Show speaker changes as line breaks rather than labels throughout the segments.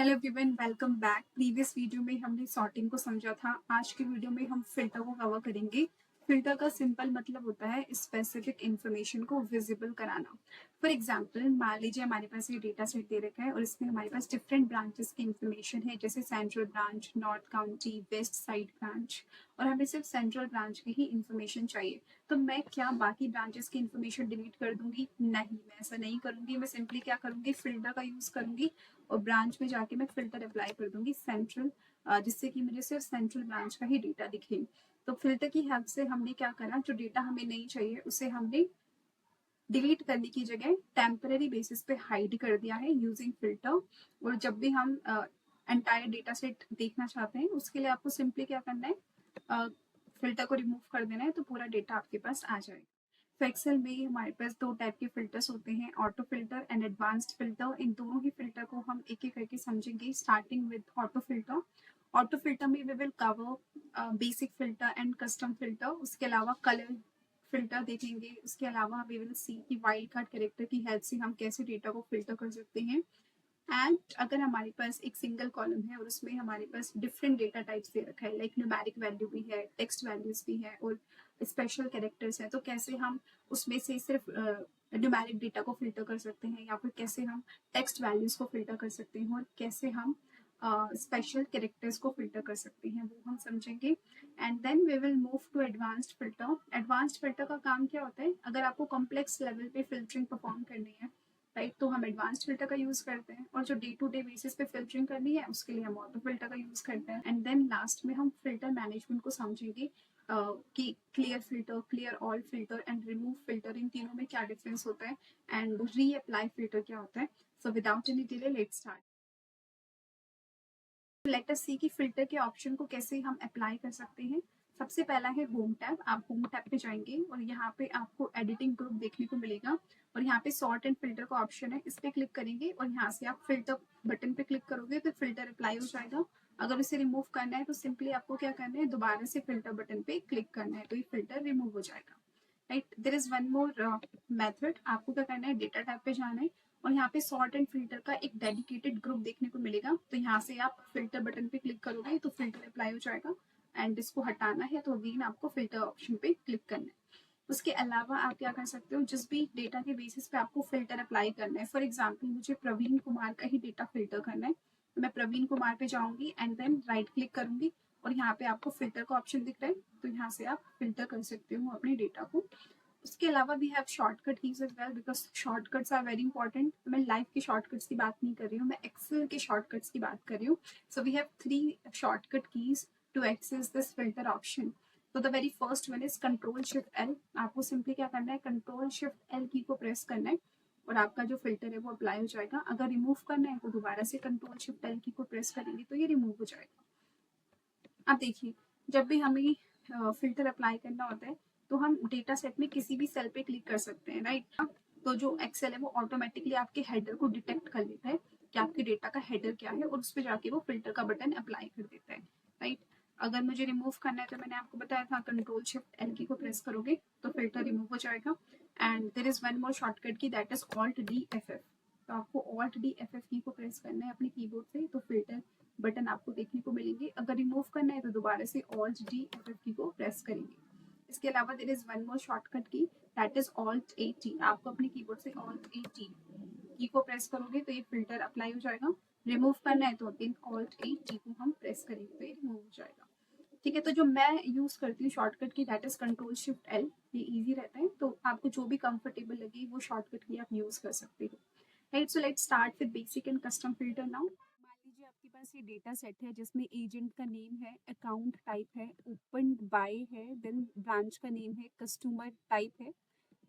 Hello everyone, welcome back. Previous video में हमने sorting को समझा था। आज के वीडियो में हम फिल्टर को कवर करेंगे। फिल्टर का सिंपल मतलब होता है स्पेसिफिक इंफॉर्मेशन को विजिबल कराना। फॉर एग्जांपल, मान लीजिए हमारे पास ये डेटा सेट दे रखा है और इसमें हमारे पास डिफरेंट ब्रांचेस की इंफॉर्मेशन है, जैसे central branch, north county, west side branch, और हमें सिर्फ सेंट्रल ब्रांच की ही इंफॉर्मेशन चाहिए। तो मैं क्या बाकी ब्रांचेस की इंफॉर्मेशन डिलीट कर दूंगी? नहीं, मैं ऐसा नहीं करूंगी। मैं सिंपली क्या करूंगी, फिल्टर का यूज करूंगी और ब्रांच में जाके मैं फिल्टर अप्लाई कर दूंगी सेंट्रल, जिससे कि मुझे सिर्फ सेंट्रल ब्रांच का ही डेटा दिखे। तो फिल्टर की हेल्प से हमने क्या करा, जो डेटा हमें नहीं चाहिए उसे हमने डिलीट करने की जगह टेम्पररी बेसिस पे हाइड कर दिया है यूजिंग फिल्टर। और जब भी हम एंटायर डेटा सेट देखना चाहते हैं, उसके लिए आपको सिंपली क्या करना है, फिल्टर को रिमूव कर देना है, तो पूरा डेटा आपके पास आ जाएगा। तो एक्सेल में हमारे पास दो टाइप के फिल्टर्स होते हैं, auto filter and advanced filter. इन दोनों ही फिल्टर को हम एक एक करके समझेंगे, starting with auto filter. Auto filter में we will cover basic filter and custom filter. उसके अलावा कलर फिल्टर देखेंगे। उसके अलावा वी विल सी कि वाइल्ड कार्ड कैरेक्टर की हेल्प से हम कैसे डेटा को फिल्टर कर सकते हैं। एंड अगर हमारे पास एक सिंगल कॉलम है और उसमें हमारे पास डिफरेंट डेटा टाइप्स दे रखा है, लाइक न्यूमेरिक वैल्यू भी है, टेक्स्ट वैल्यूज भी है और स्पेशल कैरेक्टर्स हैं, तो कैसे हम उसमें से सिर्फ न्यूमेरिक डेटा को फिल्टर कर सकते हैं, या फिर कैसे हम टेक्स्ट वैल्यूज को फिल्टर कर सकते हैं, और कैसे हम स्पेशल कैरेक्टर्स को फिल्टर कर सकते हैं, वो हम समझेंगे। And then we will move to advanced filter. Advanced filter का काम क्या होता है, अगर आपको कॉम्प्लेक्स लेवल पे फिल्टरिंग परफॉर्म करनी है, राइट, तो हम एडवांस्ड फिल्टर का यूज करते हैं। और जो डे टू डे बेसिस पे फिल्टरिंग करनी है, उसके लिए हम ऑटो फिल्टर का यूज करते हैं। एंड देन लास्ट में हम फिल्टर मैनेजमेंट को समझेंगे कि clear filter, clear all filter and remove filter, इन तीनों में क्या डिफरेंस होता है, एंड री अप्लाई फिल्टर क्या होता है। So without any delay let's start. Let us see कि फिल्टर के ऑप्शन को कैसे हम अप्लाई कर सकते हैं। सबसे पहला है होम टैब। आप होम टैब पे जाएंगे और यहाँ पे आपको एडिटिंग ग्रुप देखने को मिलेगा, और यहाँ पे सॉर्ट एंड फिल्टर का ऑप्शन है, इस पे क्लिक करेंगे और यहाँ से आप फिल्टर बटन पे क्लिक करोगे तो फिल्टर अप्लाई हो जाएगा। अगर इसे रिमूव करना है तो सिंपली आपको क्या करना है, दोबारा से फिल्टर बटन पे क्लिक करना है, तो ये फिल्टर रिमूव हो जाएगा। Right, there is one more method. आपको क्या करना है, डेटा टैब पे जाना है और यहाँ पे सॉर्ट एंड फिल्टर का एक डेडिकेटेड ग्रुप देखने को मिलेगा, तो यहाँ से आप फिल्टर बटन पे क्लिक करोगे तो फिल्टर अप्लाई हो जाएगा। एंड इसको हटाना है तो अगेन आपको फिल्टर ऑप्शन पे क्लिक करना है। उसके अलावा आप क्या कर सकते हो, जिस भी डेटा के बेसिस पे आपको फिल्टर अप्लाई करना है, फॉर एग्जाम्पल मुझे प्रवीण कुमार का ही डेटा फिल्टर करना है, तो मैं प्रवीण कुमार पे जाऊंगी एंड देन राइट क्लिक करूंगी और यहाँ पे आपको फिल्टर का ऑप्शन दिख रहा है, तो यहाँ से आप फिल्टर कर सकते हो अपने डेटा को। उसके अलावा we have shortcut keys as well, because shortcuts are very important. मैं लाइव के शॉर्टकट्स की बात नहीं कर रही हूँ, मैं एक्सेल के शॉर्टकट्स की बात कर रही हूँ। So we have 3 shortcut keys to access this filter option. तो the very first one is control shift L. आपको सिंपली क्या करना है, कंट्रोल शिफ्ट एल की को प्रेस करना है और आपका जो फिल्टर है वो अप्लाई हो जाएगा। अगर रिमूव करना है तो दोबारा से कंट्रोल शिफ्ट एल की को प्रेस करेंगे तो ये रिमूव हो जाएगा। अब देखिए, जब भी हमें फिल्टर अप्लाई करना होता है तो हम डेटा सेट में किसी भी सेल पे क्लिक कर सकते हैं, राइट। तो जो एक्सेल है वो ऑटोमेटिकली आपके हेडर को डिटेक्ट कर लेता है कि आपके डेटा का हेडर क्या है, और उस पर जाके वो फिल्टर का बटन अप्लाई कर देता है, राइट। अगर मुझे रिमूव करना है तो मैंने आपको बताया था, कंट्रोल शिफ्ट एल की को प्रेस करोगे तो फिल्टर रिमूव हो जाएगा। And there is one more shortcut key, that is alt D F F. तो आपको ऑल्ट डी एफ एफ की को प्रेस करना है अपने कीबोर्ड से, तो फिल्टर बटन आपको देखने को मिलेंगे। अगर रिमूव करना है तो दोबारा से ऑल्ट डी एफ एफ की को प्रेस करेंगे। इसके अलावा there is one more shortcut key, that is alt A T. आपको अपने कीबोर्ड से ऑल्ट ए टी की को प्रेस करोगे तो ये फिल्टर अप्लाई हो जाएगा। रिमूव करना है तो अगेन ऑल्ट ए टी को हम प्रेस करेंगे तो ये रिमूव हो जाएगा। ठीक है, तो जो मैं यूज करती हूँ shortcut key, that is control shift L. ये इजी रहता है, तो आपको जो भी कंफर्टेबल लगे वो शॉर्टकट की आप यूज कर सकते हो। Right, so let's start with basic and custom filter now. मान लीजिए आपके पास ये डेटा सेट है जिसमें एजेंट का नेम है, अकाउंट टाइप है, ओपन बाय है, देन ब्रांच का नेम है, कस्टमर टाइप है,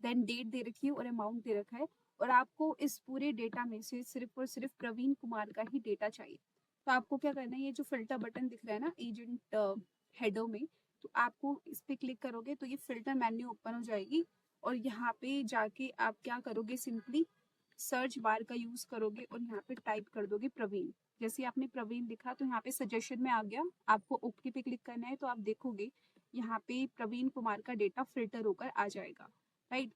देन डेट दे रखी है और अमाउंट दे रखा है, और आपको इस पूरे डेटा में से सिर्फ और सिर्फ प्रवीण कुमार का ही डेटा चाहिए। तो आपको क्या करना है, ये जो फिल्टर बटन दिख रहा है ना एजेंट हेडो में, तो आपको इस पे क्लिक करोगे तो ये फिल्टर मेन्यू ओपन हो जाएगी, और यहाँ पे जाके आप क्या करोगे, सिंपली सर्च बार का यूज करोगे और यहाँ पे टाइप कर दोगे प्रवीण। जैसे आपने प्रवीण लिखा तो यहाँ पे सजेशन में आ गया, आपको ओके पे क्लिक करना है तो आप देखोगे यहाँ पे प्रवीण कुमार का डेटा फिल्टर होकर आ जाएगा, राइट।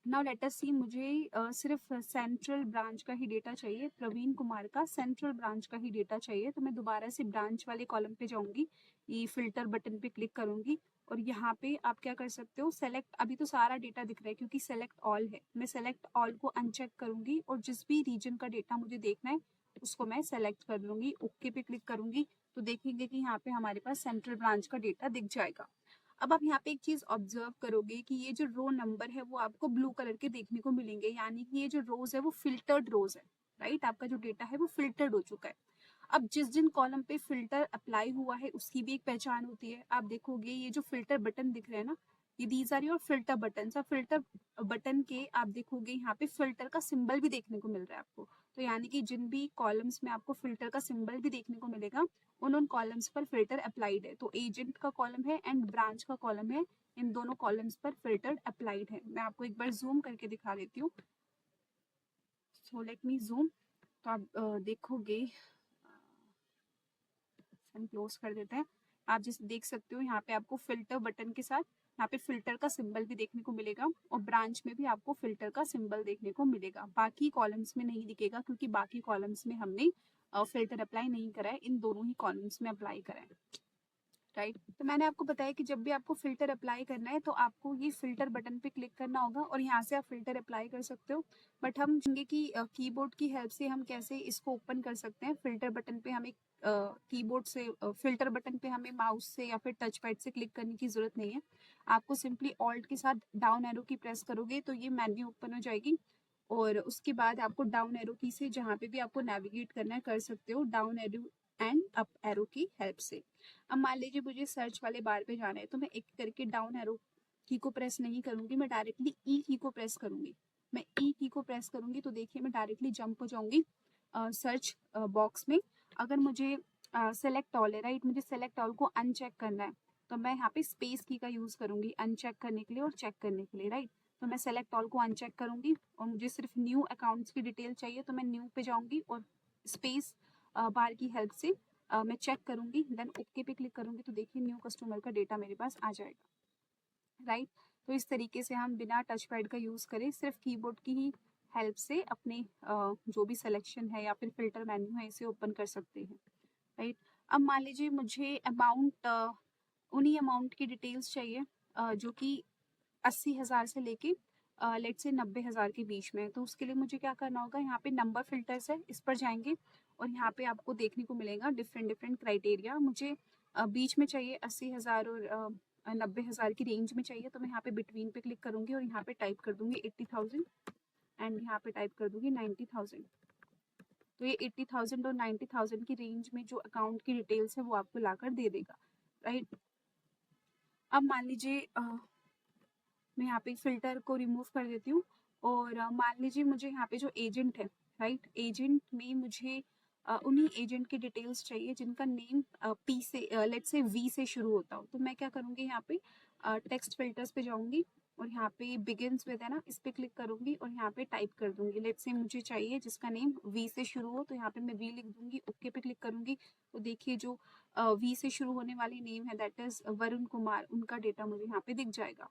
नाउ लेट अस सी, मुझे सिर्फ सेंट्रल ब्रांच का ही डेटा चाहिए, प्रवीण कुमार का सेंट्रल ब्रांच का ही डेटा चाहिए। तो मैं दोबारा से ब्रांच वाले कॉलम पे जाऊंगी, ये फिल्टर बटन पे क्लिक करूंगी और यहाँ पे आप क्या कर सकते हो, सेलेक्ट, अभी तो सारा डेटा दिख रहा है क्योंकि सेलेक्ट ऑल है, मैं सेलेक्ट ऑल को अनचेक करूंगी और जिस भी रीजन का डेटा मुझे देखना है उसको मैं सेलेक्ट कर लूंगी, ओके पे क्लिक करूंगी तो देखेंगे कि यहाँ पे हमारे पास सेंट्रल ब्रांच का डेटा दिख जाएगा। अब आप यहाँ पे एक चीज ऑब्जर्व करोगे कि ये जो रो नंबर है वो आपको ब्लू कलर के देखने को मिलेंगे, यानी कि ये जो रोज है वो फिल्टर्ड रोज है, राइट, आपका जो डेटा है वो फिल्टर्ड हो चुका है। अब जिस जिन कॉलम पे फिल्टर अप्लाई हुआ है उसकी भी एक पहचान होती है। आप देखोगे ये जो फिल्टर बटन दिख रहे हैं ना, ये these are your filter button. Filter button के आप देखोगे यहाँ पे फिल्टर का सिंबल भी देखने को मिल रहा है आपको। तो यानी कि जिन भी कॉलम्स में आपको फिल्टर का सिंबल भी देखने को मिलेगा उन कॉलम्स पर फिल्टर अप्लाइड है। तो एजेंट का कॉलम है एंड ब्रांच का कॉलम है, इन दोनों कॉलम्स पर फिल्टर अप्लाइड है। मैं आपको एक बार जूम करके दिखा देती हूँ। So let me zoom. तो आप देखोगे, हम क्लोज कर देते हैं। आप जैसे देख सकते हो यहाँ पे आपको फिल्टर बटन के साथ यहाँ पे फिल्टर का सिंबल भी देखने को मिलेगा और ब्रांच में भी आपको फिल्टर का सिंबल देखने को मिलेगा। बाकी कॉलम्स में नहीं दिखेगा क्योंकि बाकी कॉलम्स में हमने फिल्टर अप्लाई नहीं करा है, इन दोनों ही कॉलम्स में अप्लाई करा है, राइट। तो मैंने आपको बताया कि जब भी आपको फिल्टर अप्लाई करना है तो आपको ये फिल्टर बटन पे क्लिक करना होगा और यहाँ से आप फिल्टर अप्लाई कर सकते हो। बट हम जानेंगे कि कीबोर्ड की हेल्प से हम कैसे इसको ओपन कर सकते हैं। फिल्टर बटन पे हमें कीबोर्ड से फिल्टर बटन पे हमें माउस से या फिर टच पैड से क्लिक करने की जरूरत नहीं है। आपको सिंपली ऑल्ट के साथ डाउन एरो की प्रेस करोगे तो ये मेन्यू ओपन हो जाएगी और उसके बाद आपको डाउन एरो की से जहाँ पे भी आपको नेविगेट करना है कर सकते हो, down arrow and up arrow की हेल्प से। अब मान लीजिए मुझे सर्च वाले बार पे जाना है तो मैं एक करके डाउन एरो की को प्रेस नहीं करूंगी, मैं डायरेक्टली ई की को प्रेस करूंगी। मैं ई की को प्रेस करूंगी तो देखिए मैं डायरेक्टली जंप हो जाऊंगी सर्च बॉक्स में। अगर मुझे सेलेक्ट ऑल है, राइट, मुझे सेलेक्ट ऑल को अनचेक करना है तो मैं यहाँ पे स्पेस की का यूज करूंगी अनचेक करने के लिए और चेक करने के लिए, राइट। तो मैं सेलेक्ट ऑल को अनचेक करूंगी और मुझे सिर्फ न्यू अकाउंट्स की डिटेल चाहिए तो मैं न्यू पे जाऊंगी और स्पेस बार की हेल्प से मैं चेक करूंगी, देन ओके पे क्लिक करूंगी तो देखिए न्यू कस्टमर का डेटा मेरे पास आ जाएगा, राइट। तो इस तरीके से हम बिना टच पैड का यूज करें सिर्फ कीबोर्ड की ही हेल्प से अपने जो भी सिलेक्शन है या फिर फिल्टर मेन्यू है इसे ओपन कर सकते हैं, राइट। अब मान लीजिए मुझे अमाउंट उन्हीं अमाउंट की डिटेल्स चाहिए जो कि 80,000 से लेके लेट से 90,000 के बीच में है। तो उसके लिए मुझे क्या करना होगा, यहाँ पे नंबर फिल्टर्स है इस पर जाएंगे और यहाँ पे आपको देखने को मिलेगा डिफरेंट डिफरेंट क्राइटेरिया। मुझे बीच में चाहिए 80,000 और 90,000 की रेंज में चाहिए तो मैं यहाँ पे बिटवीन पे क्लिक करूंगी और यहाँ पे टाइप कर दूंगी 80,000 एंड यहाँ पे टाइप कर दूंगी 90,000। तो ये 80,000 और 90,000 की रेंज में जो अकाउंट की डिटेल्स है वो आपको लाकर दे देगा, राइट। अब मान लीजिए मैं यहाँ पे फिल्टर को रिमूव कर देती हूँ और मान लीजिए मुझे यहाँ पे जो एजेंट है, राइट, एजेंट में मुझे उन्हीं एजेंट की डिटेल्स चाहिए जिनका नेम पी से लेट से वी से शुरू होता हो। तो मैं क्या करूँगी, यहाँ पे टेक्स्ट फिल्टर्स पे जाऊंगी और यहाँ पे बिगिंस विद है ना, इस पे क्लिक करूंगी और यहाँ पे टाइप कर दूंगी लेट से मुझे चाहिए जिसका नेम वी से शुरू हो तो यहाँ पे मैं वी लिख दूंगी, ओके पे क्लिक करूंगी तो देखिए जो वी से शुरू होने वाली नेम है दैट इज वरुण कुमार, उनका डेटा मुझे यहाँ पे दिख जाएगा।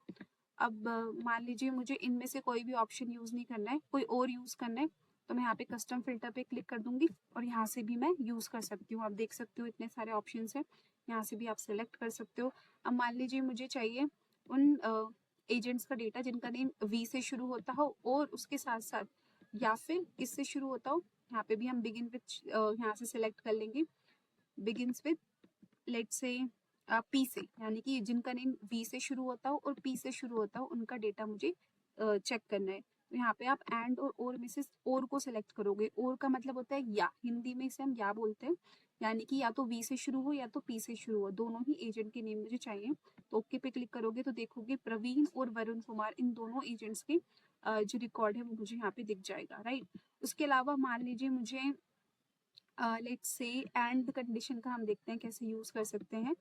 अब मान लीजिए मुझे इनमें से कोई भी ऑप्शन यूज नहीं करना है, कोई और यूज करना है तो मैं यहाँ पे कस्टम फिल्टर पे क्लिक कर दूंगी और यहाँ से भी मैं यूज कर सकती हूँ। आप देख सकते हो इतने सारे ऑप्शन हैं, यहाँ से भी आप सिलेक्ट कर सकते हो। अब मान लीजिए मुझे चाहिए उन एजेंट्स का डेटा जिनका नेम वी से शुरू होता हो और उसके साथ साथ या फिर किससे शुरू होता हो, यहाँ पे भी हम बिगिन विद यहाँ से सिलेक्ट कर लेंगे, बिगिन्स विद लेट्स से पी से, यानी कि जिनका नेम वी से शुरू होता हो और पी से शुरू होता हो उनका डेटा मुझे चेक करना है। तो यहाँ पे आप एंड और में से और को सिलेक्ट करोगे। और का मतलब होता है या, हिंदी में इसे हम या बोलते हैं, यानी कि या तो वी से शुरू हो या तो पी से शुरू हो, दोनों ही एजेंट के नेम मुझे चाहिए। तो ओके पे क्लिक करोगे तो देखोगे प्रवीण और वरुण कुमार इन दोनों एजेंट्स के जो रिकॉर्ड है वो मुझे यहाँ पे दिख जाएगा, राइट। उसके अलावा मान लीजिए मुझे लेट्स से एंड कंडीशन का हम देखते हैं कैसे यूज कर सकते हैं।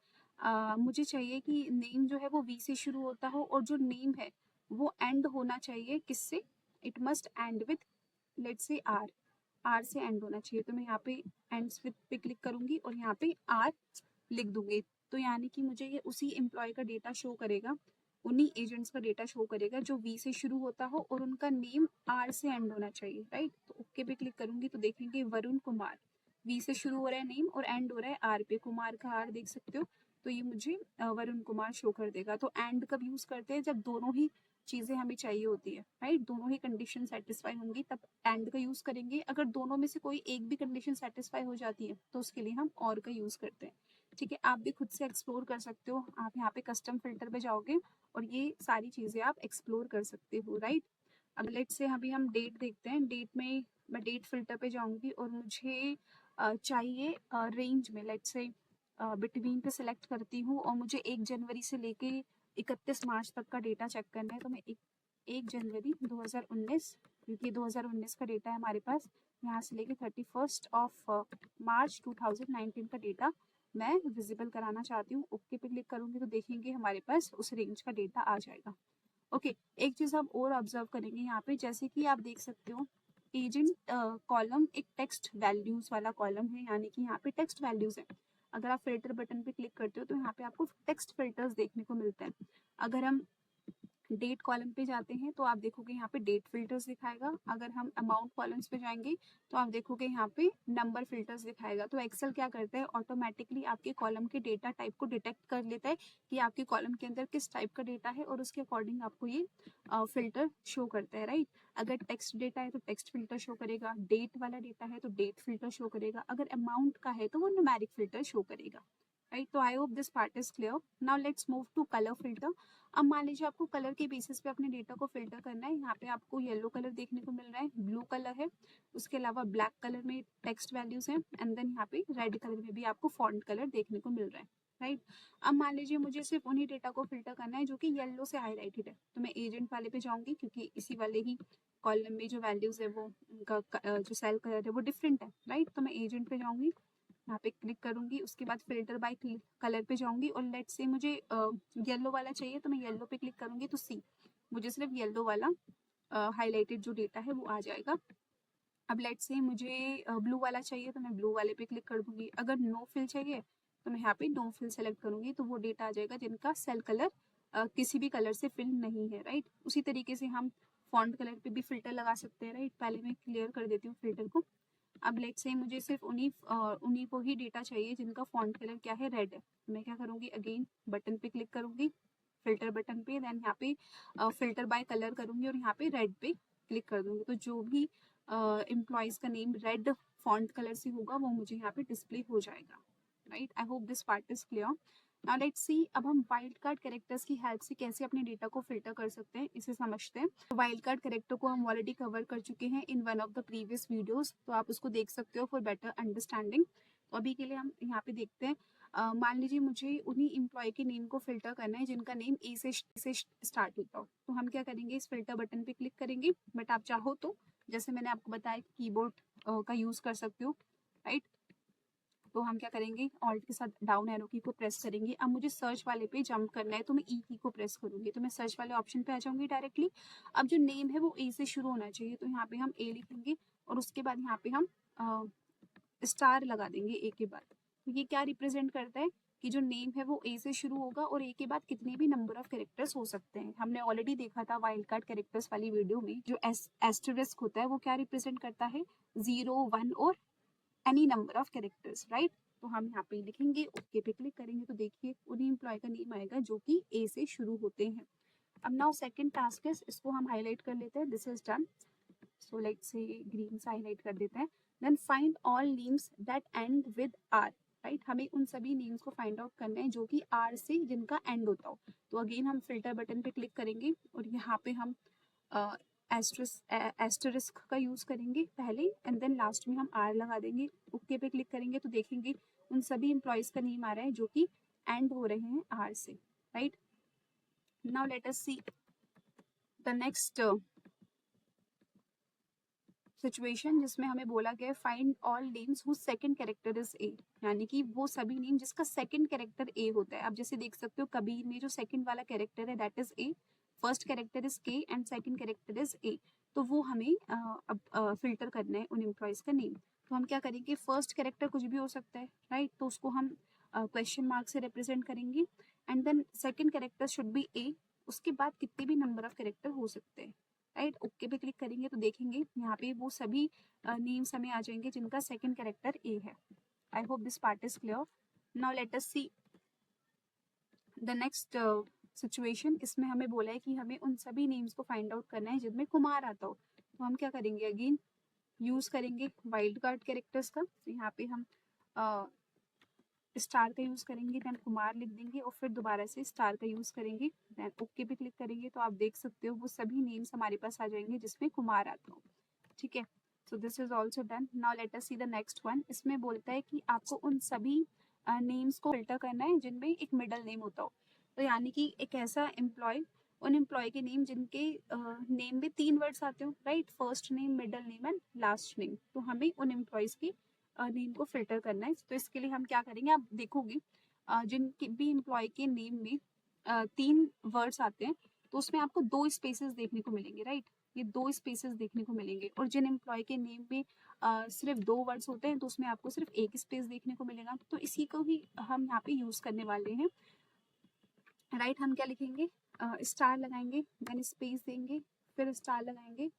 मुझे चाहिए कि नेम जो है वो वी से शुरू होता हो और जो नेम है वो एंड होना चाहिए किससे, it must end with let's say R, R से एंड होना चाहिए। तो मैं यहाँ पे एंड्स विद पे क्लिक करूंगी और यहाँ पे आर लिख दूंगी तो यानी कि मुझे ये उसी एम्प्लॉय का डेटा शो करेगा उन्हीं एजेंट्स का डेटा शो करेगा जो वी से शुरू होता हो और उनका नेम आर से एंड होना चाहिए, राइट। तो ओके पे क्लिक करूंगी तो देखेंगे वरुण कुमार, वी से शुरू हो रहा है नेम और एंड हो रहा है आर पे, कुमार का आर देख सकते हो, तो ये मुझे वरुण कुमार शो कर देगा। तो एंड कब यूज करते हैं, जब दोनों ही चीजें हमें चाहिए होती है, राइट, दोनों ही कंडीशन सेटिस्फाई होंगी तब एंड का यूज करेंगे। अगर दोनों में से कोई एक भी कंडीशन सेटिस्फाई हो जाती है तो उसके लिए हम और का यूज करते हैं, ठीक है। आप भी खुद से एक्सप्लोर कर सकते हो, आप यहाँ पे कस्टम फिल्टर पे जाओगे और ये सारी चीजें आप एक्सप्लोर कर सकते हो, राइट। अब लेट से अभी हम डेट देखते हैं, डेट में मैं डेट फिल्टर पे जाऊंगी और मुझे चाहिए रेंज में, लेट से बिटवीन पे सिलेक्ट करती हूँ और मुझे 1 जनवरी से लेके 31 मार्च तक का डेटा चेक करना है। तो मैं 1 जनवरी 2019, क्योंकि 2019 का डेटा है हमारे पास, यहाँ से लेके 31 मार्च 2019 का डेटा मैं विजिबल कराना चाहती हूँ। ओके पे क्लिक करूंगी तो देखेंगे हमारे पास उस रेंज का डेटा आ जाएगा। ओके, एक चीज आप और ऑब्जर्व करेंगे यहाँ पे, जैसे कि आप देख सकते हो एजेंट कॉलम एक टेक्स्ट वैल्यूज वाला कॉलम है, यानी कि यहाँ पे टेक्स्ट वैल्यूज है। अगर आप फिल्टर बटन पे क्लिक करते हो तो यहाँ पे आपको टेक्स्ट फिल्टर्स देखने को मिलते हैं। अगर हम डेट कॉलम पे जाते हैं तो आप देखोगे यहाँ पे डेट फिल्टर्स दिखाएगा। अगर हम अमाउंट कॉलम्स पे जाएंगे तो आप देखोगे यहाँ पे नंबर फिल्टर्स दिखाएगा। तो एक्सेल क्या करता है, ऑटोमेटिकली आपके कॉलम के डेटा टाइप को डिटेक्ट कर लेता है कि आपके कॉलम के अंदर किस टाइप का डेटा है और उसके अकॉर्डिंग आपको ये फिल्टर शो करता है, राइट। अगर टेक्स्ट डेटा है तो टेक्स्ट फिल्टर शो करेगा, डेट वाला डेटा है तो डेट फिल्टर शो करेगा, अगर अमाउंट का है तो वो न्यूमेरिक फिल्टर शो करेगा, राइट। तो I hope this part is clear. Now let's move to colour filter. अब मान लीजिए आपको कलर के बेसिस पे अपने डेटा को फिल्टर करना है। यहाँ पे आपको येलो कलर देखने को मिल रहा है, ब्लू कलर है, उसके अलावा ब्लैक कलर में टेक्स्ट वैल्यूज हैं, एंड देन यहाँ पे रेड कलर में भी आपको फॉन्ट कलर देखने को मिल रहा है, राइट। अब मान लीजिए मुझे सिर्फ उन्हीं डेटा को फिल्टर करना है जो कि येलो से हाईलाइटेड है, तो मैं एजेंट वाले पे जाऊंगी क्योंकि इसी वाले ही कॉलम में जो वैल्यूज है वो उनका जो सेल कलर है वो डिफरेंट है, राइट। तो मैं एजेंट पे जाऊंगी, यहाँ पे क्लिक करूंगी, उसके बाद फिल्टर बाय कलर पे जाऊंगी और लेट से मुझे येलो वाला चाहिए तो मैं येलो पे क्लिक करूंगी तो सी मुझे सिर्फ येलो वाला हाईलाइटेड जो डेटा है वो आ जाएगा। अब लेट से मुझे ब्लू वाला चाहिए तो मैं ब्लू वाले पे क्लिक कर दूंगी। अगर नो फिल चाहिए तो मैं यहाँ पे नो फिल सेलेक्ट करूंगी, तो वो डेटा आ जाएगा जिनका सेल कलर किसी भी कलर से फिल नहीं है, राइट। उसी तरीके से हम फॉन्ट कलर पे भी फिल्टर लगा सकते हैं, राइट। पहले मैं क्लियर कर देती हूँ फिल्टर को। अब लेट से मुझे सिर्फ उन्हीं को ही डेटा चाहिए जिनका फॉन्ट कलर क्या है, रेड है। मैं क्या करूंगी, अगेन बटन पे क्लिक करूंगी, फिल्टर बटन पे, देन यहाँ पे फिल्टर बाय कलर करूंगी और यहाँ पे रेड पे क्लिक कर दूंगी। तो जो भी एम्प्लॉयज का नेम रेड फॉन्ट कलर से होगा वो मुझे यहाँ पे डिस्प्ले हो जाएगा, right. I hope this part is clear. Now let's see अब हम वाइल्ड कार्ड कैरेक्टर्स की हेल्प से कैसे अपने डेटा को फिल्टर कर सकते हैं, इसे समझते हैं। वाइल्ड कार्ड कैरेक्टर को हम ऑलरेडी कवर कर चुके हैं in one of the previous videos, तो आप उसको देख सकते हो फॉर बेटर अंडरस्टैंडिंग। तो अभी के लिए हम यहाँ पे देखते हैं। मान लीजिए मुझे उन्हीं एम्प्लॉय के नेम को फिल्टर करना है जिनका नेम ए से स्टार्ट होता हो। तो हम क्या करेंगे, इस फिल्टर बटन पे क्लिक करेंगे, बट आप चाहो तो जैसे मैंने आपको बताया कीबोर्ड का यूज कर सकते हो, राइट। तो हम क्या करेंगे, ऑल्ट के साथ डाउन एरो की को प्रेस करेंगे। अब मुझे सर्च वाले पे जंप करना है तो मैं ई की को प्रेस करूंगी, तो मैं सर्च वाले ऑप्शन पे आ जाऊंगी डायरेक्टली। अब जो नेम है वो ए से शुरू होना चाहिए, तो यहाँ पे हम ए लिखेंगे और उसके बाद यहाँ पे हम स्टार लगा देंगे ए के बाद। तो ये क्या रिप्रेजेंट करता है कि जो नेम है वो ए से शुरू होगा और ए के बाद कितने भी नंबर ऑफ कैरेक्टर्स हो सकते हैं। हमने ऑलरेडी देखा था वाइल्ड कार्ड कैरेक्टर्स वाली वीडियो में, जो एस्टरिस्क होता है वो क्या रिप्रेजेंट करता है, 0, 1 और any number of characters, right. तो हम यहाँ पे लिखेंगे, ओके पे क्लिक करेंगे तो देखिए उन्हीं एम्प्लॉय का नेम आएगा जो कि ए से शुरू होते हैं। अब नाउ सेकंड टास्क है, इसको हम हाईलाइट कर लेते हैं, this is done. So let's say green से हाईलाइट कर देते हैं। Then find all names that end with R, right. हमें उन सभी नेम्स को फाइंड आउट करना है जो कि आर से जिनका एंड होता हो। तो अगेन हम फिल्टर बटन पे क्लिक करेंगे और यहाँ पे हम एस्टरिस्क का यूज करेंगे पहले, एंड देन लास्ट में हम आर लगा देंगे। ओके पे क्लिक करेंगे तो देखेंगे उन सभी एम्प्लॉयज का नेम आ रहा है जो कि एंड हो रहे हैं आर से, right. Now let us see the next situation जिसमें हमें बोला गया है find all names whose second character is A, यानी कि वो सभी नेम जिसका सेकंड कैरेक्टर ए होता है। आप जैसे देख सकते हो कबीर में जो सेकंड वाला कैरेक्टर है that is A, first character is K and second character is A. तो वो हमें अब फिल्टर करना है उन एम्प्लॉयज का नेम। तो हम क्या करेंगे, फर्स्ट कैरेक्टर कुछ भी हो सकता है, राइट। तो उसको हम क्वेश्चन मार्क से रिप्रेजेंट करेंगे, and then second character should be A, उसके बाद कितने भी नंबर ऑफ कैरेक्टर हो सकते हैं, राइट। ओके पे क्लिक करेंगे तो देखेंगे यहाँ पे वो सभी नेम्स हमें आ जाएंगे जिनका सेकंड कैरेक्टर ए है। आई hope this part is clear. Now let us see the next situation. इसमें हमें बोला है कि हमें उन सभी नेम्स को फाइंड आउट करना है जिनमें कुमार आता हो। तो हम क्या करेंगे, अगेन यूज करेंगे वाइल्ड कार्ड कैरेक्टर्स का। तो यहाँ पे हम स्टार का यूज करेंगे, देन कुमार लिख देंगे और फिर दोबारा से स्टार का यूज करेंगे, देन ओके पे क्लिक करेंगे तो आप देख सकते हो वो सभी नेम्स हमारे पास आ जाएंगे जिसमें कुमार आता हो। ठीक है, so this is also done. Now let us see the next one. इसमें बोलता है कि आपको उन सभी नेम्स को फिल्टर करना है जिनमें एक मिडल नेम होता हो। तो यानी कि एक ऐसा एम्प्लॉय, उन एम्प्लॉय के नेम जिनके नेम में 3 वर्ड्स आते हो, right, first name, middle name and last name. तो हमें उन एम्प्लॉयज की नेम को फिल्टर करना है। तो इसके लिए हम क्या करेंगे, आप देखोगे जिनके भी एम्प्लॉय के नेम में 3 वर्ड्स आते हैं तो उसमें आपको 2 स्पेसेस देखने को मिलेंगे, राइट। ये 2 स्पेसेस देखने को मिलेंगे। और जिन एम्प्लॉय के नेम में सिर्फ 2 वर्ड्स होते हैं तो उसमें आपको सिर्फ 1 स्पेस देखने को मिलेगा। तो इसी को ही हम यहाँ पे यूज करने वाले हैं, राइट। हम क्या लिखेंगे, स्टार लगाएंगे, देन स्पेस देंगे, फिर स्टार लगाएंगे,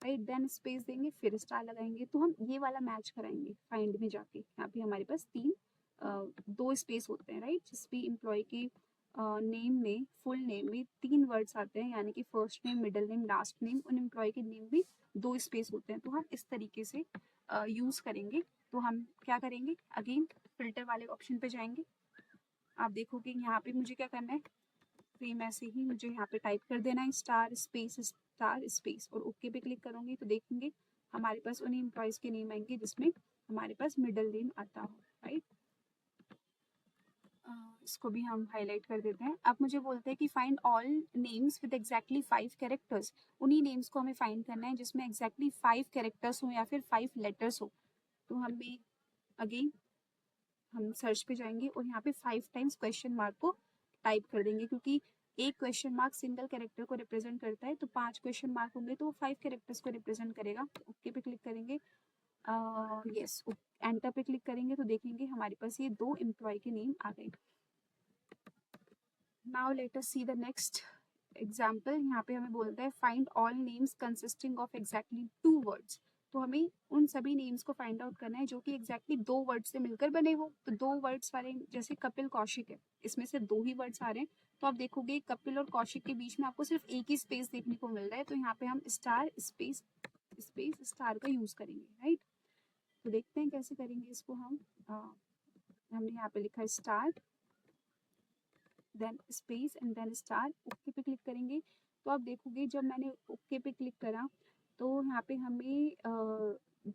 राइट, देन स्पेस देंगे, फिर स्टार लगाएंगे। तो हम ये वाला मैच कराएंगे फाइंड में जाके। यहाँ पे हमारे पास 2 स्पेस होते हैं, राइट। जिस भी एम्प्लॉय के नेम में, फुल नेम में 3 वर्ड्स आते हैं, यानी कि first name, middle name, last name, उन एम्प्लॉय के नेम भी 2 स्पेस होते हैं। तो हम इस तरीके से यूज करेंगे। तो हम क्या करेंगे, अगेन फिल्टर वाले ऑप्शन पे जाएंगे। आप देखोगे यहाँ पे मुझे क्या करना है, सेम ऐसे ही मुझे यहाँ पे टाइप कर देना है स्टार स्पेस और ओके पे क्लिक करूंगी तो देखेंगे हमारे पास उन्हीं एम्प्लॉयज के नेम आएंगे जिसमें हमारे पास मिडल नेम आता हो, राइट। इसको भी हम हाईलाइट कर देते हैं। अब मुझे बोलते हैं कि find all names with exactly 5 characters. उन्हीं नेम्स को हमें फाइंड करना है जिसमें एग्जैक्टली 5 कैरेक्टर्स हो या फिर 5 लेटर्स हो। तो हमें अगेन हम सर्च पे जाएंगे और यहाँ पे 5 टाइम्स क्वेश्चन मार्क को टाइप कर देंगे, क्योंकि एक क्वेश्चन मार्क सिंगल कैरेक्टर को रिप्रेजेंट करता है। तो 5 क्वेश्चन मार्क होंगे तो वो 5 कैरेक्टर्स को रिप्रेजेंट करेगा। ओके पे क्लिक करेंगे, यस, एंटर पे क्लिक करेंगे तो देखेंगे हमारे पास ये 2 एम्प्लॉय के नेम आ गए। Now let us see the next example. यहाँ पे हमें बोलता है find all names consisting of exactly 2 words. तो हमें उन सभी नेम्स को फाइंड आउट करना है जो कि एग्जैक्टली 2 वर्ड से मिलकर बने हो। तो 2 वर्ड्स वाले, जैसे कपिल कौशिक है, इसमें से 2 ही वर्ड्स आ रहे हैं। तो आप देखोगे कपिल और कौशिक के बीच में आपको सिर्फ एक ही स्पेस देखने को मिल रहा है। तो यहाँ पे हम स्टार स्पेस स्पेस स्टार का यूज करेंगे, राइट। तो देखते हैं कैसे करेंगे इसको हम। हमने यहाँ पे लिखा star, then space and then star. Okay पे क्लिक करेंगे तो आप देखोगे जब मैंने ओके पे क्लिक करा तो यहाँ पे हमें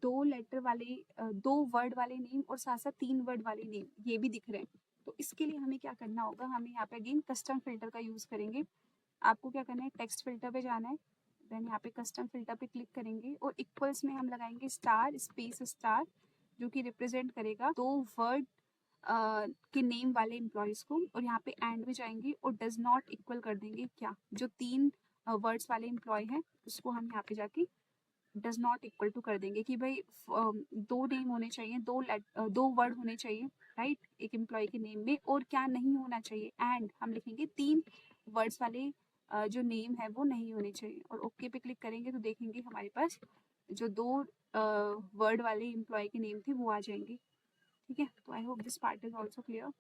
2 लेटर वाले 2 वर्ड वाले नेम और साथ साथ 3 वर्ड वाले नेम ये भी दिख रहे हैं। तो इसके लिए हमें क्या करना होगा, हमें यहाँ पे अगेन कस्टम फिल्टर का यूज करेंगे। आपको क्या करना है, टेक्स्ट फिल्टर पे जाना है, देन यहाँ पे कस्टम फिल्टर पे क्लिक करेंगे और इक्वल्स में हम लगाएंगे स्टार स्पेस स्टार, जो कि रिप्रेजेंट करेगा 2 वर्ड के नेम वाले एम्प्लॉयज को। और यहाँ पे एंड में जाएंगे और डज नॉट इक्वल कर देंगे क्या, जो 3 वर्ड्स वाले एम्प्लॉय हैं उसको हम यहाँ पे जाके डज नॉट इक्वल टू कर देंगे कि भाई 2 नेम होने चाहिए, 2 वर्ड होने चाहिए, राइट, एक एम्प्लॉय के नेम में। और क्या नहीं होना चाहिए, एंड हम लिखेंगे 3 वर्ड्स वाले जो नेम है वो नहीं होने चाहिए। और ओके पे क्लिक करेंगे तो देखेंगे हमारे पास जो 2 वर्ड वाले एम्प्लॉय के नेम थे वो आ जाएंगे। ठीक है, तो I hope this part is also clear.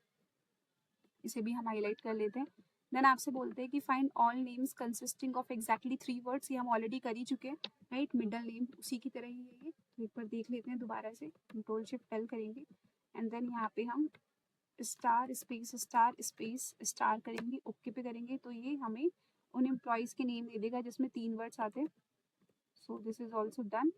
इसे भी हम हाईलाइट कर लेते हैं। देन आपसे बोलते हैं कि find all names consisting of exactly 3 words. ये हम ऑलरेडी कर ही चुके हैं, राइट। मिडल नेम उसी की तरह ही है ये। तो एक बार देख लेते हैं दोबारा से, कंट्रोल शिफ्ट एल करेंगे एंड देन यहाँ पे हम स्टार स्पेस स्टार करेंगे, ओके पे करेंगे तो ये हमें उन एम्प्लॉयज के नेम दे देगा जिसमें 3 वर्ड्स आते हैं। सो दिस इज ऑल्सो डन।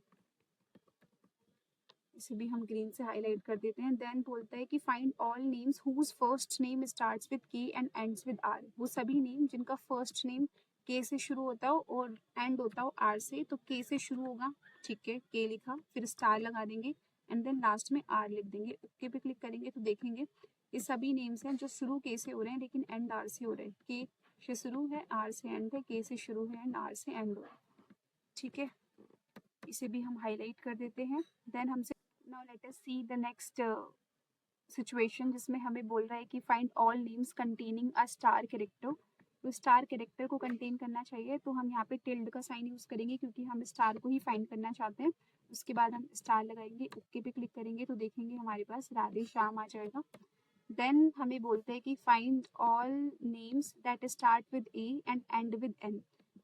इसे भी हम ग्रीन से हाईलाइट कर देते हैं। देन बोलता है कि find all names whose first name starts with K and ends with R. वो सभी नेम जिनका फर्स्ट नेम के से शुरू होता हो और एंड होता हो आर से। तो के से शुरू होगा, ठीक है, के लिखा, फिर स्टार लगा देंगे एंड देन लास्ट में आर लिख देंगे। ओके पे क्लिक करेंगे तो देखेंगे ये सभी नेम्स हैं जो शुरू के से हो रहे हैं लेकिन एंड आर से हो रहे हैं। के से शुरू है, आर से एंड है, के से शुरू है एंड आर से एंड हो रहा है। ठीक है, इसे भी हम हाईलाइट कर देते हैं। देन हमसे now let us see the next situation जिसमें हमें बोल रहा है कि find all names containing a star character. तो स्टार कैरेक्टर को कंटेन करना चाहिए, तो हम यहाँ पे टिल्ड का साइन यूज करेंगे क्योंकि हम स्टार को ही फाइंड करना चाहते हैं। उसके बाद हम स्टार लगाएंगे, ओके पे क्लिक करेंगे तो देखेंगे हमारे पास राधे श्याम आ जाएगा। देन हमें बोलते हैं कि find all names that start with A and end with N.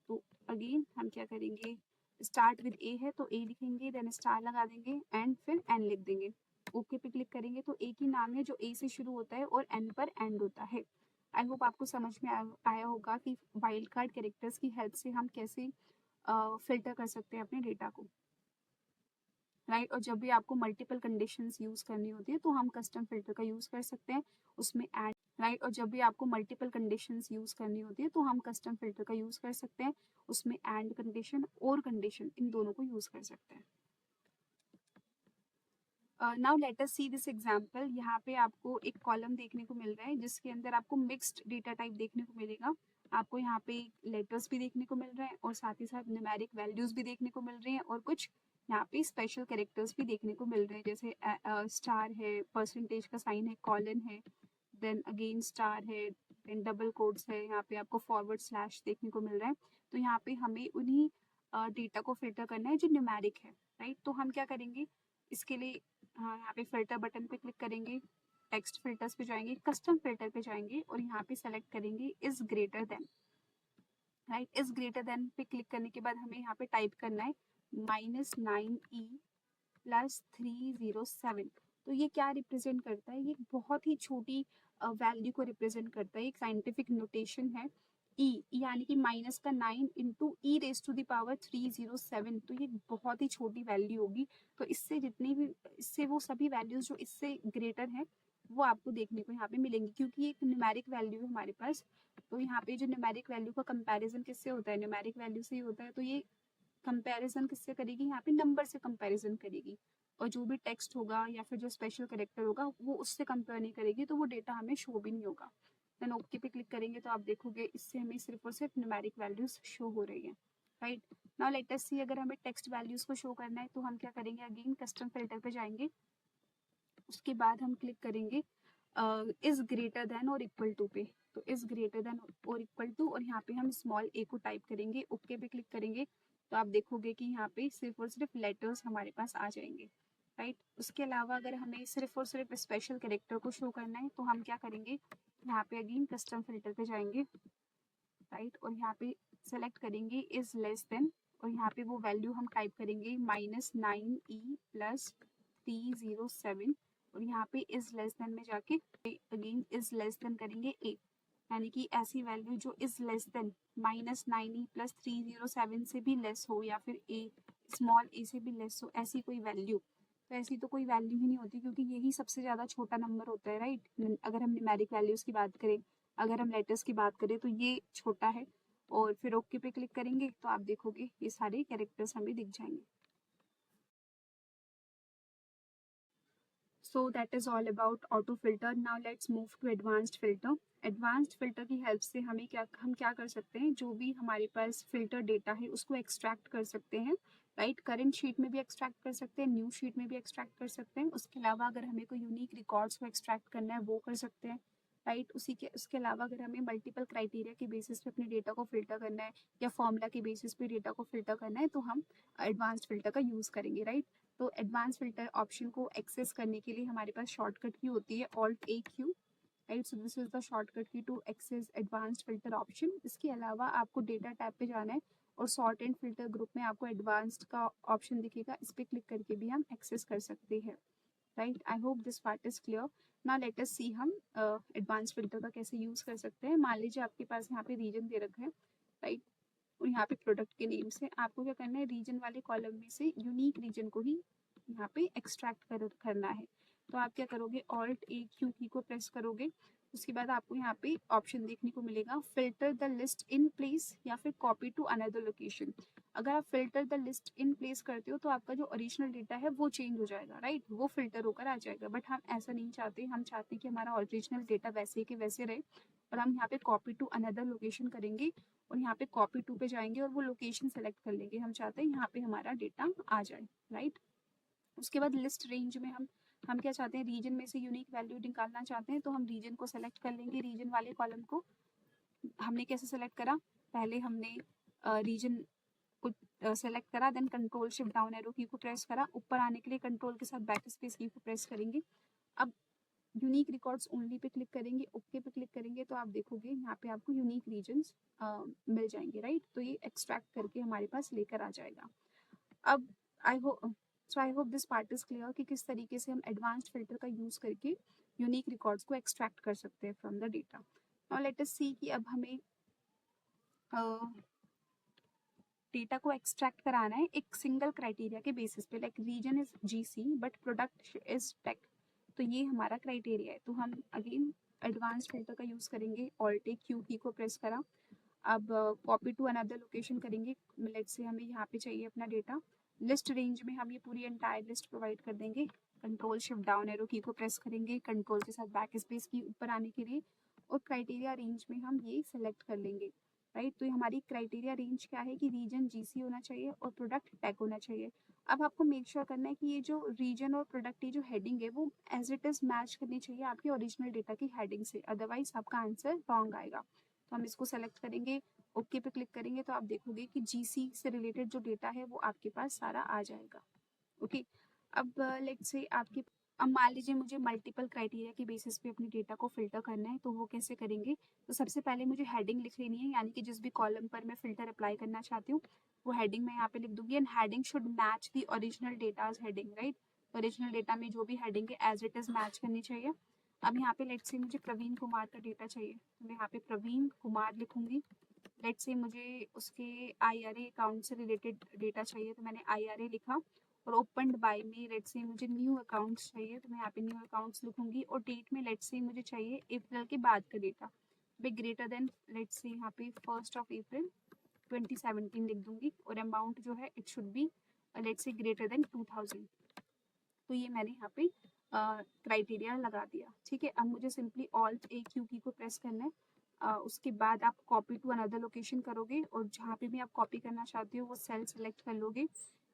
तो अगेन हम क्या करेंगे, स्टार्ट विद ए है तो ए लिखेंगे, देन स्टार लगा देंगे एंड फिर एन लिख देंगे। ओके पे क्लिक करेंगे तो एक ही नाम है जो ए से शुरू होता है और एन पर एंड होता है। आई होप आपको समझ में आया होगा कि वाइल्ड कार्ड कैरेक्टर्स की हेल्प से हम कैसे फिल्टर कर सकते हैं अपने डेटा को, राइट। और जब भी आपको मल्टीपल कंडीशंस यूज करनी होती है तो हम कस्टम फिल्टर का यूज कर सकते हैं, उसमें एंड, राइट। और जब भी आपको मल्टीपल कंडीशंस यूज करनी होती है तो हम कस्टम फिल्टर का यूज कर सकते हैं, उसमें एंड कंडीशन और कंडीशन इन दोनों को यूज कर सकते हैं। Now let us see this example. यहाँ पे आपको एक कॉलम देखने को मिल रहा है जिसके अंदर आपको मिक्स्ड डेटा टाइप देखने को मिलेगा। आपको यहाँ पे लेटर्स भी देखने को मिल रहे हैं और साथ ही साथ न्यूमेरिक वैल्यूज भी देखने को मिल रही हैं और कुछ यहाँ पे स्पेशल कैरेक्टर्स भी देखने को मिल रहे हैं, जैसे स्टार है, परसेंटेज का साइन है, कॉलन है, देन अगेन स्टार है, देन डबल कोट्स है, यहाँ पे आपको फॉरवर्ड स्लैश देखने को मिल रहा है। तो यहाँ पे हमें उन्हीं डेटा को फिल्टर करना है जो न्यूमेरिक है, राइट। तो हम क्या करेंगे इसके लिए, हाँ, यहाँ पे फिल्टर बटन पे क्लिक करेंगे, टेक्स्ट फिल्टर्स पे जाएंगे, कस्टम फिल्टर पे जाएंगे और यहाँ पे सेलेक्ट करेंगे is greater than, right. Is greater than पे क्लिक करने के बाद हमें यहाँ पे टाइप करना है -9e+307। तो ये क्या रिप्रेजेंट करता है, ये बहुत ही छोटी वैल्यू को रिप्रेजेंट करता है, एक साइंटिफिक नोटेशन है। ई यानी कि माइनस का 9 इंटू e⁻307, तो ये बहुत ही छोटी वैल्यू होगी। तो इससे जितनी भी, इससे वो सभी वैल्यूज जो इससे ग्रेटर हैं वो आपको देखने को यहाँ पे मिलेंगी, क्योंकि ये एक न्यूमेरिक वैल्यू है हमारे पास। तो यहाँ पे जो न्यूमेरिक वैल्यू का कंपैरिजन किससे होता है, न्यूमेरिक वैल्यू से ही होता है। तो ये कंपैरिजन किससे करेगी, यहाँ पे नंबर से कंपैरिजन करेगी, और जो भी टेक्स्ट होगा या फिर जो स्पेशल कैरेक्टर होगा वो उससे कंपेयर नहीं करेगी, तो वो डेटा हमें शो भी नहीं होगा। देन ओके पे क्लिक करेंगे तो आप देखोगे इससे हमें सिर्फ और सिर्फ न्यूमेरिक वैल्यूज शो हो रही है, राइट। नाउ लेट अस सी, अगर हमें टेक्स्ट वैल्यूज को शो करना है तो हम क्या करेंगे, अगेन कस्टम फिल्टर पे जाएंगे, उसके बाद हम क्लिक करेंगे इज ग्रेटर देन और इक्वल टू पे। तो इज ग्रेटर देन और इक्वल टू, और यहाँ पे हम स्मॉल ए को टाइप करेंगे, ओके पे क्लिक करेंगे तो आप देखोगे कि यहाँ पे सिर्फ और सिर्फ लेटर्स हमारे पास आ जाएंगे, राइट। उसके अलावा अगर हमें सिर्फ और सिर्फ स्पेशल कैरेक्टर को शो करना है तो हम क्या करेंगे, यहाँ पे अगेन कस्टम फिल्टर पे जाएंगे, राइट, और यहाँ पे सेलेक्ट करेंगे इज लेस देन, और यहाँ पे वो वैल्यू हम टाइप करेंगे -9e+307, और यहाँ पे इज लेस देन में जाके अगेन इज लेस देन करेंगे ए, यानी कि ऐसी वैल्यू जो इज लेस देन -9e+307 से भी लेस हो या फिर ए, स्मॉल ए से भी लेस हो, ऐसी कोई वैल्यू। तो ऐसी तो कोई वैल्यू ही नहीं होती क्योंकि यही सबसे ज़्यादा छोटा नंबर होता है, राइट। अगर हम न्यूमेरिक वैल्यूज़ की बात करें, अगर हम लेटर्स की बात करें तो ये छोटा है। और फिर ओके पे क्लिक करेंगे तो आप देखोगे ये सारे कैरेक्टर्स हमें दिख जाएंगे। So that is all about auto filter. Now let's move to advanced filter. Advanced filter की हेल्प से हम क्या कर सकते हैं, जो भी हमारे पास फिल्टर डेटा है उसको एक्सट्रैक्ट कर सकते हैं, राइट। करंट शीट में भी एक्सट्रैक्ट कर सकते हैं, न्यू शीट में भी एक्सट्रैक्ट कर सकते हैं। उसके अलावा अगर हमें कोई यूनिक रिकॉर्ड्स को एक्सट्रैक्ट करना है वो कर सकते हैं, राइट। उसके अलावा अगर हमें मल्टीपल क्राइटेरिया के बेसिस पे अपने डेटा को फिल्टर करना है या फॉर्मूला के बेसिस पे डेटा को फिल्टर करना है तो हम एडवांस्ड फिल्टर का यूज़ करेंगे, राइट। तो एडवांस फिल्टर ऑप्शन को एक्सेस करने के लिए हमारे पास शॉर्टकट की होती है Alt+AQ, right. So this is the shortcut key to access advanced filter option. इसके अलावा आपको डेटा टैब पे जाना है और सॉर्ट एंड फिल्टर ग्रुप में आपको एडवांस्ड का ऑप्शन दिखेगा, इस पर क्लिक करके भी हम एक्सेस कर सकते हैं, right. I hope this part is clear. Now let us see हम एडवांस फिल्टर का कैसे यूज कर सकते हैं। मान लीजिए आपके पास यहाँ पे रीजन दे रखा है, राइट, और यहाँ पे प्रोडक्ट के नेम से आपको क्या करना है, रीजन वाले कॉलम में से यूनिक रीजन को ही यहाँ पे एक्सट्रैक्ट करना है। तो आप क्या करोगे, Alt+AQ की को प्रेस करोगे, उसके बाद आपको यहाँ पे ऑप्शन देखने को मिलेगा filter the list in place या फिर कॉपी टू अनदर लोकेशन। अगर आप filter the list in place करते हो तो आपका जो ओरिजिनल डेटा है वो चेंज हो जाएगा, राइट, वो फिल्टर होकर आ जाएगा। बट हम ऐसा नहीं चाहते, हम चाहते हैं कि हमारा ओरिजिनल डेटा वैसे के वैसे रहे, और हम यहाँ पे कॉपी टू अनदर लोकेशन करेंगे और यहाँ पे कॉपी टू पे जाएंगे और वो लोकेशन सेलेक्ट कर लेंगे, हम चाहते हैं यहाँ पे हमारा डेटा आ जाए, राइट। उसके बाद लिस्ट रेंज में हम क्या चाहते हैं, रीजन में से यूनिक वैल्यू निकालना चाहते हैं तो हम रीजन को सेलेक्ट कर लेंगे, रीजन वाले कॉलम को, हमने कैसे सेलेक्ट करा, पहले हमने रीजन को सेलेक्ट करा, then control shift down arrow key को प्रेस करा, ऊपर आने के लिए कंट्रोल के साथ बैक स्पेस की को प्रेस करेंगे। अब unique records only pay click करेंगे, ओके पे क्लिक करेंगे तो आप देखोगे यहाँ पे आपको यूनिक रीजन्स मिल जाएंगे, राइट। तो ये एक्सट्रैक्ट करके हमारे पास लेकर आ जाएगा। अब I hope this part is clear कि किस तरीके से हम एडवांस्ड फिल्टर का यूज करके यूनिक रिकॉर्ड्स को एक्सट्रैक्ट कर सकते हैं from the data. Now let us see कि अब हमें डेटा को एक्सट्रैक्ट कराना है एक सिंगल क्राइटेरिया के बेसिस पे, like region is GC but product is tech. तो ये हमारा क्राइटेरिया है। तो हम अगेन एडवांस्ड फिल्टर का यूज करेंगे, ऑल्ट क्यू की को प्रेस करा। अब कॉपी टू अनदर लोकेशन करेंगे, लेट्स से हमें यहाँ पे चाहिए अपना डेटा। लिस्ट रेंज में हम ये पूरी एंटायर लिस्ट प्रोवाइड कर देंगे। Control shift down arrow key को प्रेस करेंगे, कंट्रोल के साथ बैक स्पेस की ऊपर आने के लिए, और क्राइटेरिया रेंज में हम ये सेलेक्ट कर लेंगे, राइट। तो हमारी क्राइटेरिया रेंज क्या है कि रीजन जीसी होना चाहिए और प्रोडक्ट टैग होना चाहिए। अब आपको मेक श्योर करना है कि ये जो रीजन और प्रोडक्ट की जो हेडिंग है वो एज इट इज मैच करनी चाहिए आपके ओरिजिनल डेटा की हेडिंग से, अदरवाइज आपका आंसर रॉन्ग आएगा। तो हम इसको सेलेक्ट करेंगे, ओके पे क्लिक करेंगे तो आप देखोगे कि जीसी से रिलेटेड जो डेटा है वो आपके पास सारा आ जाएगा। ओके, अब लेट्स से आपके, अब मान लीजिए मुझे मल्टीपल क्राइटेरिया के बेसिस पे अपने डेटा को फिल्टर करना है, तो वो कैसे करेंगे। तो सबसे पहले मुझे हेडिंग लिख लेनी है, यानी कि जिस भी कॉलम पर मैं फिल्टर अप्लाई करना चाहती हूँ वो हेडिंग मैं यहाँ पे लिख दूंगी। And heading should match the original datas heading, right. Original data में जो भी हेडिंग है एज इट इज मैच करनी चाहिए। अब यहाँ पे लेट्स से मुझे प्रवीण कुमार का डेटा चाहिए, तो मैं यहाँ पे प्रवीण कुमार लिखूंगी। लेट्स से मुझे उसके IRA अकाउंट से रिलेटेड डेटा चाहिए, तो मैंने IRA लिखा। और ओपनड बाय में लेट्स से मुझे न्यू अकाउंट्स चाहिए, तो मैं यहाँ पे न्यू अकाउंट्स लिखूंगी। और डेट में लेट्स से मुझे चाहिए अप्रैल के बाद का डेटा, मैं ग्रेटर देन लेट्स से यहाँ पे 1 अप्रैल 2017 लिख दूंगी। और अमाउंट जो है it should be let's say greater than 2000। तो ये मैंने यहाँ पे क्राइटेरिया लगा दिया, ठीक है। अब मुझे सिंपली ऑल्ट ए क्यू की को प्रेस करना है। उसके बाद आप कॉपी टू अनदर लोकेशन करोगे और जहाँ पे भी आप कॉपी करना चाहते हो वो सेल सेलेक्ट कर लोगे।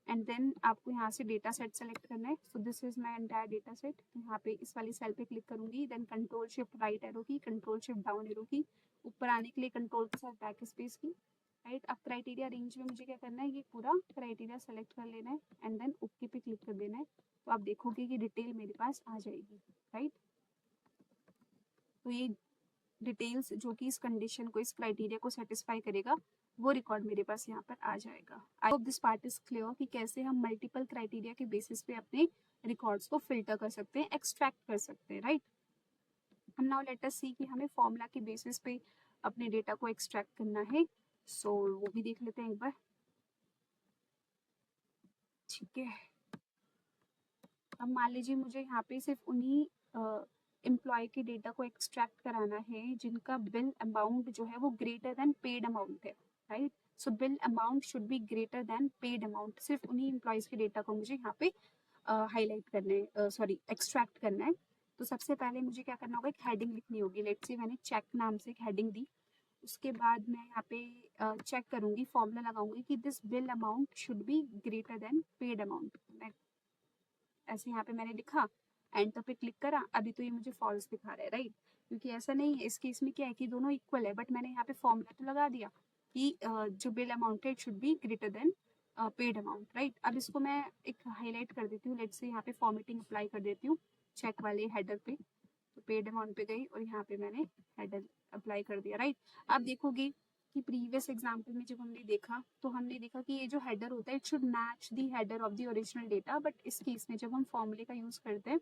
एंड देन आपको यहाँ से डेटा सेट सेलेक्ट करना है। So this is my entire data set. तो यहाँ पे इस वाली सेल पे क्लिक करूंगी, then control shift right arrow key, control shift down arrow key, ऊपर आने के लिए कंट्रोल के साथ बैक स्पेस की, राइट। अब क्राइटेरिया रेंज में मुझे क्या करना है, ये पूरा क्राइटेरिया सेलेक्ट कर लेना है एंड देन ओके पे क्लिक कर देना है। तो आप देखोगे कि डिटेल मेरे पास आ जाएगी, राइट। तो ये डिटेल्स जो कि इस कंडीशन को, इस क्राइटेरिया को सेटिस्फाई करेगा, वो रिकॉर्ड मेरे पास यहाँ पर आ जाएगा। आई hope this part is clear कि कैसे हम मल्टीपल क्राइटेरिया के बेसिस पे अपने रिकॉर्ड्स को फिल्टर कर सकते हैं, एक्सट्रैक्ट कर सकते हैं, राइट। हम नाउ लेट अस सी कि हमें फॉर्मूला के बेसिस पे अपने डेटा को एक्सट्रैक्ट करना है। सो वो भी देख लेते हैं एक बार, ठीक है। अब मान लीजिए मुझे यहाँ पे सिर्फ उन्हीं एम्प्लॉय के डेटा को एक्सट्रैक्ट कराना है जिनका बिल अमाउंट जो है वो ग्रेटर देन पेड अमाउंट है, right. So bill amount should be greater than paid amount. सिर्फ उन्हीं एम्प्लॉयज के डेटा को मुझे यहाँ पे हाईलाइट करने, सॉरी एक्सट्रैक्ट करना है। तो सबसे पहले मुझे क्या करना होगा, एक हेडिंग लिखनी होगी। लेट्स से मैंने चेक नाम से एक हेडिंग दी। उसके बाद मैं यहाँ पे चेक करूंगी, फॉर्मूला लगाऊंगी कि this bill amount should be greater than paid amount. मैं ऐसे यहाँ पे मैंने लिखा, एंटर पे क्लिक करा। अभी तो ये मुझे फॉल्स दिखा रहा है, राइट, क्योंकि ऐसा नहीं है। इस केस में क्या है कि दोनों इक्वल है, बट मैंने यहाँ पे फॉर्मूला तो लगा दिया कि जो बिल अमाउंट है it should be greater than paid amount, right. अब इसको मैं एक हाईलाइट कर देती हूँ। लेट्स से यहाँ पे फॉर्मेटिंग अप्लाई कर देती हूँ चेक वाले हेडर पे। तो पेड अमाउंट पे गई और यहाँ पे मैंने हेडर अप्लाई कर दिया, राइट। अब देखोगे कि प्रीवियस एग्जाम्पल में जब हमने देखा तो हमने देखा कि ये जो हेडर होता है it should match the header of the original data. But इस केस में जब हम फॉर्मूले का यूज करते हैं,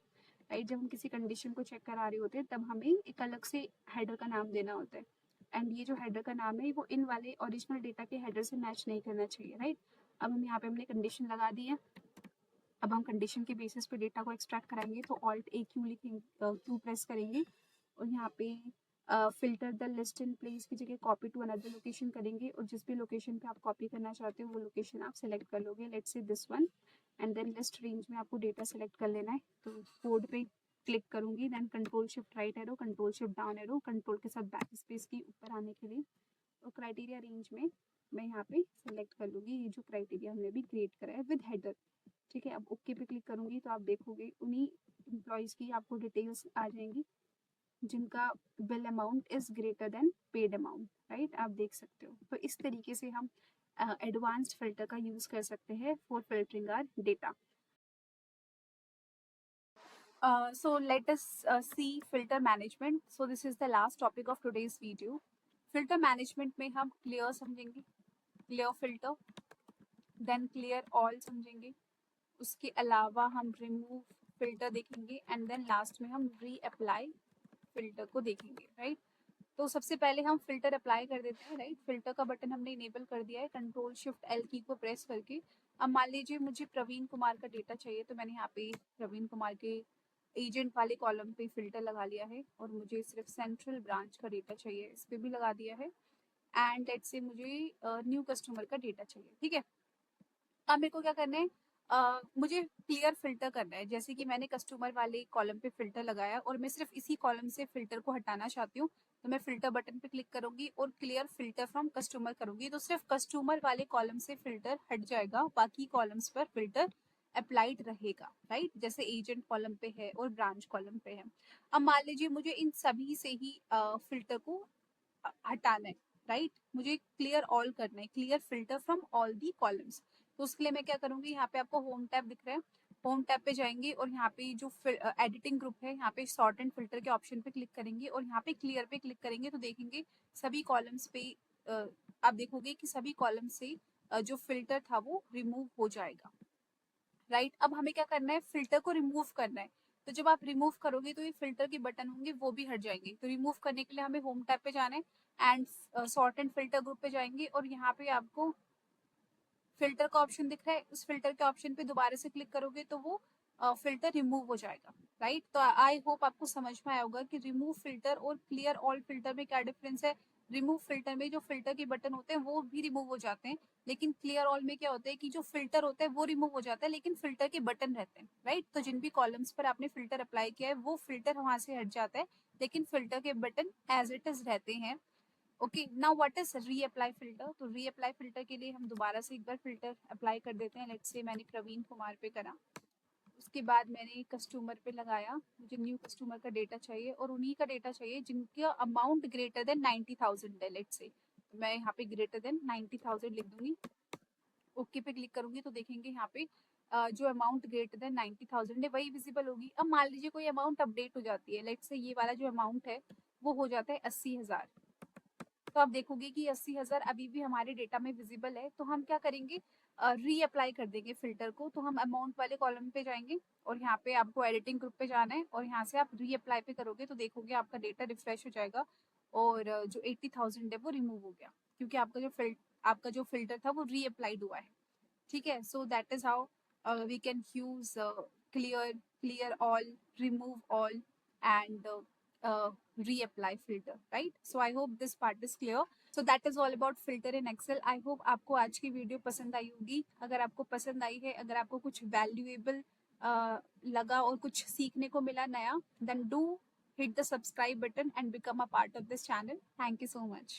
राइट, जब हम किसी कंडीशन को चेक करा रहे होते हैं तब हमें एक अलग से हेडर का नाम देना होता है। एंड ये जो हेडर का नाम है वो इन वाले ओरिजिनल डेटा के हेडर से मैच नहीं करना चाहिए, राइट। अब हम यहाँ पे हमने कंडीशन लगा दी है। अब हम कंडीशन के बेसिस पे डेटा को एक्सट्रैक्ट कराएंगे, तो ऑल्ट ए क्यू लिखेंगे, क्यू प्रेस करेंगे और यहाँ पे filter the list in place की जगह कॉपी टू अनदर लोकेशन करेंगे। और जिस भी लोकेशन पे आप कॉपी करना चाहते हो वो लोकेशन आप सेलेक्ट कर लोगे, let's say this one. And then list range में आपको डेटा सेलेक्ट कर लेना है। तो कोड पे क्लिक करूंगी, then control shift right arrow, control shift down arrow, control के साथ बैक स्पेस की ऊपर आने के लिए। और क्राइटेरिया रेंज में मैं यहाँ पे सेलेक्ट कर लूंगी ये जो क्राइटेरिया हमने भी क्रिएट करा है विद हेडर, ठीक है। अब ओके पे क्लिक करूंगी तो आप देखोगे उन्हीं एम्प्लॉयज की आपको डिटेल्स आ जाएंगी। जिनका bill amount is greater than paid amount, right, आप देख सकते हो। तो इस तरीके से हम एडवांस्ड फिल्टर का यूज कर सकते हैं for filtering our data. So let us see filter management. So this is the last topic of today's video. Filter management में हम clear समझेंगे, clear filter, then clear all समझेंगे, उसके अलावा हम remove filter देखेंगे and then last में हम reapply filter को देखेंगे, right? तो सबसे पहले हम फिल्टर अप्लाई कर देते हैं, राइट। फिल्टर का बटन हमने इनेबल कर दिया है कंट्रोल शिफ्ट एल की को प्रेस करके। अब मान लीजिए मुझे प्रवीण कुमार का डेटा चाहिए, तो मैंने यहाँ पे प्रवीण कुमार के एजेंट वाले कॉलम पे फिल्टर लगा लिया है, और मुझे सिर्फ सेंट्रल ब्रांच का डेटा चाहिए, इस पे भी लगा दिया है। एंड लेट्स से मुझे न्यू कस्टमर का डेटा चाहिए, ठीक है। अब मेरे को क्या करना है, मुझे क्लियर फिल्टर करना है। जैसे कि मैंने कस्टमर वाले कॉलम पे फिल्टर लगाया और मैं सिर्फ इसी कॉलम से फिल्टर को हटाना चाहती हूँ, तो मैं फिल्टर बटन पे क्लिक करूंगी और क्लियर फिल्टर फ्रॉम कस्टमर करूंगी, तो सिर्फ कस्टमर वाले कॉलम से फिल्टर हट जाएगा, बाकी कॉलम्स पर फिल्टर अप्लाइड रहेगा, राइट। जैसे एजेंट कॉलम पे है और ब्रांच कॉलम पे है। अब मान लीजिए मुझे इन सभी से ही फिल्टर को हटाना है, राइट। मुझे क्लियर ऑल करना है, clear filter from all the columns. तो उसके लिए मैं क्या करूंगी, यहाँ पे आपको होम टैब दिख रहा है, होम टैब पे जाएंगे और यहाँ पे जो एडिटिंग ग्रुप है, यहाँ पे सॉर्ट एंड फिल्टर के ऑप्शन पे क्लिक करेंगे और यहाँ पे क्लियर पे क्लिक करेंगे, तो देखेंगे सभी कॉलम्स पे आप देखोगे कि सभी कॉलम से जो फिल्टर था वो रिमूव हो जाएगा, राइट। अब हमें क्या करना है, फिल्टर को रिमूव करना है। तो जब आप रिमूव करोगे तो ये फिल्टर के बटन होंगे वो भी हट जाएंगे। तो रिमूव करने के लिए हमें होम टैब पे जाना है and sort and filter group पे जाएंगे और यहाँ पे आपको फिल्टर का ऑप्शन दिख रहा है, उस फिल्टर के ऑप्शन पे दोबारा से क्लिक करोगे तो वो फिल्टर रिमूव हो जाएगा, राइट। तो आई होप आपको समझ में आया होगा कि रिमूव फिल्टर और क्लियर ऑल फिल्टर में क्या डिफरेंस है। रिमूव फिल्टर में जो फिल्टर के बटन होते हैं वो भी रिमूव हो जाते हैं, लेकिन क्लियर ऑल में क्या होता है कि जो फिल्टर होता है वो रिमूव हो जाता है, लेकिन फिल्टर के बटन रहते हैं, राइट। तो जिन भी कॉलम्स पर आपने फिल्टर अप्लाई किया है वो फिल्टर वहां से हट जाता है, लेकिन फिल्टर के बटन एज इट इज रहते हैं। Okay, now what is reapply filter. तो रीअप्लाई फिल्टर के लिए हम दोबारा से एक बार फिल्टर अप्लाई कर देते हैं। लेट्स से मैंने प्रवीण कुमार पे करा, उसके बाद मैंने कस्टमर पे लगाया, मुझे न्यू कस्टमर का डेटा चाहिए और उन्हीं का डेटा चाहिए जिनका अमाउंट ग्रेटर देन 90,000 है। लेट्स से मैं यहाँ पे ग्रेटर देन 90,000 लिख दूंगी, ओके पे क्लिक करूंगी, तो देखेंगे यहाँ पे जो अमाउंट ग्रेटर देन 90,000 है वही विजिबल होगी। अब मान लीजिए कोई अमाउंट अपडेट हो जाती है, लेट्स से ये वाला जो अमाउंट है वो हो जाता है 80,000, तो आप देखोगे कि 80,000 अभी भी हमारे डेटा में विजिबल है। तो हम क्या करेंगे, रीअप्लाई कर देंगे फिल्टर को। तो हम अमाउंट वाले कॉलम पे जाएंगे और यहाँ पे आपको एडिटिंग ग्रुप पे जाना है और यहाँ से आप रीअप्लाई पे करोगे तो देखोगे आपका डेटा रिफ्रेश हो जाएगा और जो 80,000 है वो रिमूव हो गया, क्योंकि आपका जो फिल्टर था वो रीअप्लाइड हुआ है, ठीक है। So that is how we can use clear all, remove all and reapply filter, right? So I hope this part is clear. So that is all about filter in Excel. I hope आपको आज की video पसंद आई होगी। अगर आपको पसंद आई है, अगर आपको कुछ वैल्यूएबल लगा और कुछ सीखने को मिला नया, then do hit the subscribe button and become a part of this channel. Thank you so much.